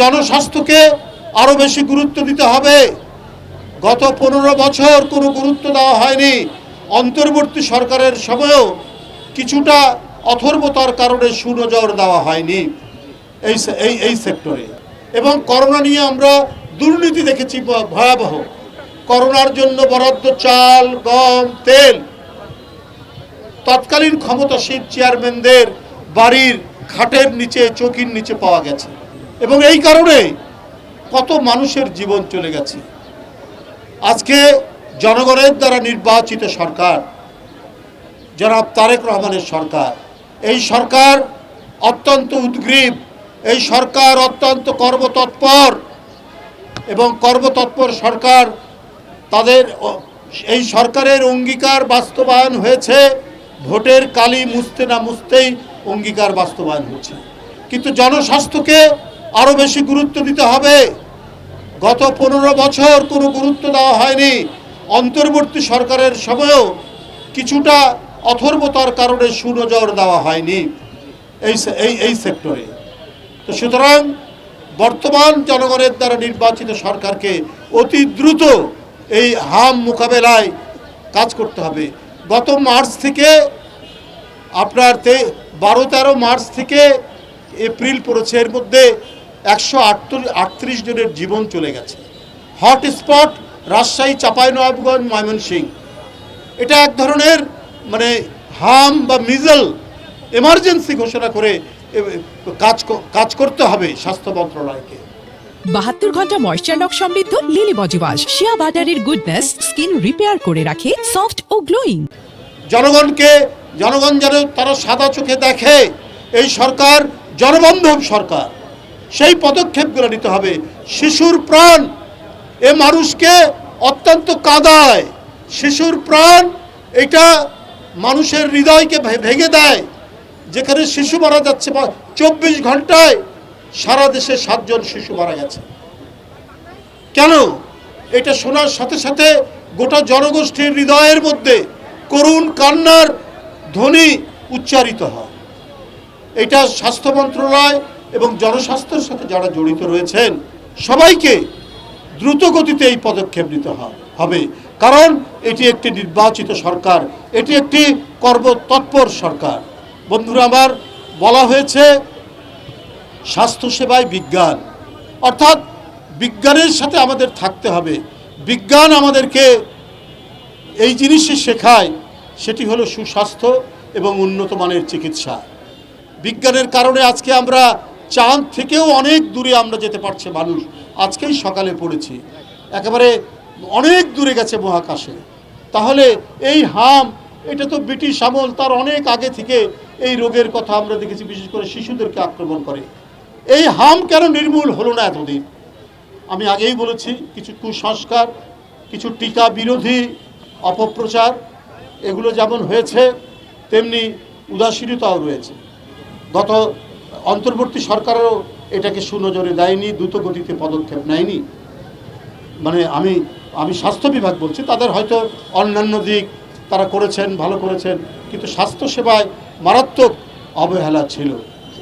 জনস্বাস্থ্যকে আরো বেশি গুরুত্ব দিতে হবে। গত 15 বছর কোনো গুরুত্ব দেওয়া হয়নি। অন্তর্বর্তী সরকারের সময়ও কিছুটা অথর্বতার কারণে সুনজর দেওয়া হয়নি এই সেক্টরে। এবং করোনা নিয়ে আমরা দুর্নীতি দেখেছি ভয়াবহ। করোনার জন্য বরাদ্দ চাল, গম, তেল তৎকালীন ক্ষমতাসীন চেয়ারম্যানদের বাড়ির খাটের নিচে, চৌকির নিচে পাওয়া গেছে। এবং এই কারণে কত মানুষের জীবন চলে গেছে। আজকে জনগণের দ্বারা নির্বাচিত সরকার, জনাব তারেক রহমানের সরকার, এই সরকার অত্যন্ত উদ্গ্রীব, এই সরকার অত্যন্ত কর্মতৎপর এবং কর্মতৎপর সরকার। তাদের এই সরকারের অঙ্গীকার বাস্তবায়ন হয়েছে। ভোটের কালি মুছতে না মুছতেই অঙ্গীকার বাস্তবায়ন হচ্ছে। কিন্তু জনস্বাস্থ্যকে আরো বেশি গুরুত্ব দিতে হবে। গত 15 বছর কোনো গুরুত্ব দেওয়া হয়নি। অন্তর্বর্তী সরকারের সময়ও কিছুটা অথর্বতার কারণে সুনজর দেওয়া হয়নি এই সেক্টরে। তো সুতরাং বর্তমান জনগণের দ্বারা নির্বাচিত সরকারকে অতি দ্রুত এই হাম মোকাবেলায় কাজ করতে হবে। গত মার্চ থেকে আপনার 12-13 মার্চ থেকে এপ্রিল পড়েছে, এর মধ্যে 138 জনের জীবন চলে গেছে। হটস্পট রাজশাহী, চাঁপাইনবাবগঞ্জ, ময়মনসিংহ। এটা এক ধরনের হাম বা মিজল এমার্জেন্সি ঘোষণা করে কাজ করতে হবে স্বাস্থ্য মন্ত্রণালয়কে। 72 ঘন্টা ময়েশ্চার লক সমৃদ্ধ লিলি বডি ওয়াশ শিয়া বাটারের গুডনেস স্কিন রিপেয়ার করে রাখে সফট ও গ্লোয়িং। জনগণ যেন তারা সাদা চোখে দেখে এই সরকার জনবান্ধব সরকার। সেই পদক্ষেপগুলো নিতে হবে। শিশুর প্রাণ এ মানুষকে অত্যন্ত কাঁদায়। শিশুর প্রাণ এটা মানুষের হৃদয়কে ভেঙে দেয়। যেখানে শিশু মারা যাচ্ছে 24 ঘন্টায় সারা দেশে 7 জন শিশু মারা গেছে। কেন? এটা শোনার সাথে সাথে গোটা জনগোষ্ঠীর হৃদয়ের মধ্যে করুণ কান্নার ধ্বনি উচ্চারিত হয়। এটা স্বাস্থ্য মন্ত্রণালয় এবং জনস্বাস্থ্যের সাথে যারা জড়িত রয়েছেন সবাইকে দ্রুত গতিতে এই পদক্ষেপ নিতে হবে। কারণ এটি একটি নির্বাচিত সরকার, এটি একটি কর্মতৎপর সরকার। বন্ধুরা আমার, বলা হয়েছে স্বাস্থ্যসেবায় বিজ্ঞান, অর্থাৎ বিজ্ঞানের সাথে আমাদের থাকতে হবে। বিজ্ঞান আমাদেরকে এই জিনিসই শেখায়, সেটি হলো সুস্বাস্থ্য এবং উন্নত মানের চিকিৎসা। বিজ্ঞানের কারণে আজকে আমরা চাঁদ থেকেও অনেক দূরে আমরা যেতে পারছে মানুষ। আজকেই সকালে পড়েছি একেবারে অনেক দূরে গেছে মহাকাশে। তাহলে এই হাম, এটা তো ব্রিটিশ আমল, তার অনেক আগে থেকে এই রোগের কথা আমরা দেখেছি, বিশেষ করে শিশুদেরকে আক্রমণ করে। এই হাম কেন নির্মূল হলো না এতদিন? আমি আগেই বলেছি, কিছু কুসংস্কার, কিছু টিকা বিরোধী অপপ্রচার, এগুলো যেমন হয়েছে তেমনি উদাসীনতাও রয়েছে। গত অন্তর্বর্তী সরকারও এটাকে সুনজরে দেয়নি, দ্রুত গতিতে পদক্ষেপ নেয়নি। আমি স্বাস্থ্য বিভাগ বলছি, তাদের হয়তো অন্যান্য দিক তারা করেছেন, ভালো করেছেন, কিন্তু স্বাস্থ্যসেবায় মারাত্মক অবহেলা ছিল।